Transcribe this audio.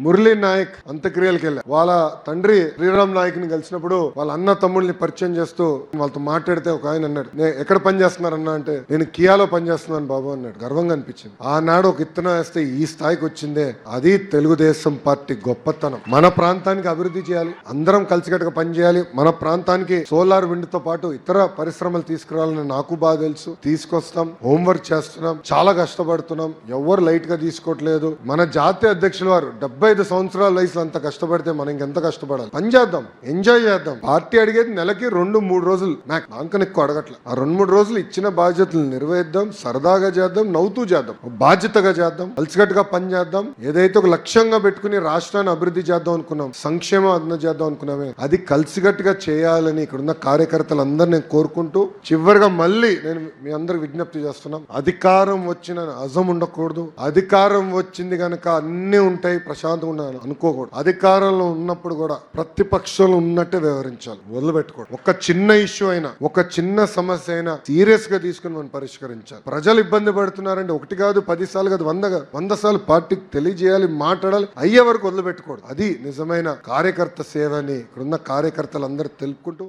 మురళీ నాయక్ అంత్యక్రియలకు వెళ్ళా. వాళ్ళ తండ్రి శ్రీరామ్ నాయక్ ని కలిసినప్పుడు వాళ్ళ అన్న తమ్ముళ్ళని పరిచయం చేస్తూ వాళ్ళతో మాట్లాడితే ఒక ఆయన అన్నాడు, నేను ఎక్కడ పని చేస్తున్నారన్నా అంటే, నేను కియాలో పనిచేస్తున్నాను బాబు అన్నాడు. గర్వంగా అనిపించింది. ఆనాడు ఒక ఇత్తనం వేస్తే ఈ స్థాయికి వచ్చిందే, అది తెలుగుదేశం పార్టీ గొప్పతనం. మన ప్రాంతానికి అభివృద్ధి చేయాలి, అందరం కలిసికట్టుగా పనిచేయాలి. మన ప్రాంతానికి సోలార్ విండ్ తో పాటు ఇతర పరిశ్రమలు తీసుకురావాలని నాకు బాగా తెలుసు. తీసుకొస్తాం, హోంవర్క్ చేస్తున్నాం, చాలా కష్టపడుతున్నాం. ఎవరు లైట్ గా తీసుకోవట్లేదు. మన జాతీయ అధ్యక్షుల వారు 75 సంవత్సరాల వయసులో అంత కష్టపడితే మనం ఇంకెంత కష్టపడాలి. పని చేద్దాం, ఎంజాయ్ చేద్దాం. పార్టీ అడిగేది నెలకి 2-3 రోజులు, నాకు నాకని ఎక్కువ అడగట్ల. ఆ 2-3 రోజులు ఇచ్చిన బాధ్యతలు నిర్వహిద్దాం, సరదాగా చేద్దాం, నవ్వుతూ చేద్దాం, బాధ్యతగా చేద్దాం, కలిసికట్టుగా పని చేద్దాం. ఏదైతే ఒక లక్ష్యంగా పెట్టుకుని రాష్ట్రాన్ని అభివృద్ధి చేద్దాం అనుకున్నాం, సంక్షేమం అభివృద్ధి చేద్దాం అనుకున్నామే, అది కలిసికట్టుగా చేయాలని ఇక్కడున్న కార్యకర్తలందరూ నేను కోరుకుంటూ, చివరిగా మళ్ళీ నేను మీ అందరికి విజ్ఞప్తి చేస్తున్నాం, అధికారం వచ్చిన అజం ఉండకూడదు. అధికారం వచ్చింది కనుక అన్ని ఉంటాయి, ప్రశాంతంగా ఉండాలి అనుకోకూడదు. అధికారంలో ఉన్నప్పుడు కూడా ప్రతిపక్షంలో ఉన్నట్టే వ్యవహరించాలి, వదిలిపెట్టుకోవడం. ఒక చిన్న ఇష్యూ అయినా, ఒక చిన్న సమస్య అయినా సీరియస్ గా తీసుకుని మనం పరిష్కరించాలి. ప్రజలు ఇబ్బంది పడుతున్నారంటే 1 కాదు 10 సార్లు కాదు 100 సార్లు పార్టీకి తెలియజేయాలి, మాట్లాడాలి. అయ్యే వరకు వదిలిపెట్టుకోవడం. అది నిజమైన కార్యకర్త సేవ అని ఇక్కడున్న కార్యకర్తలందరూ తెలుపుకుంటూ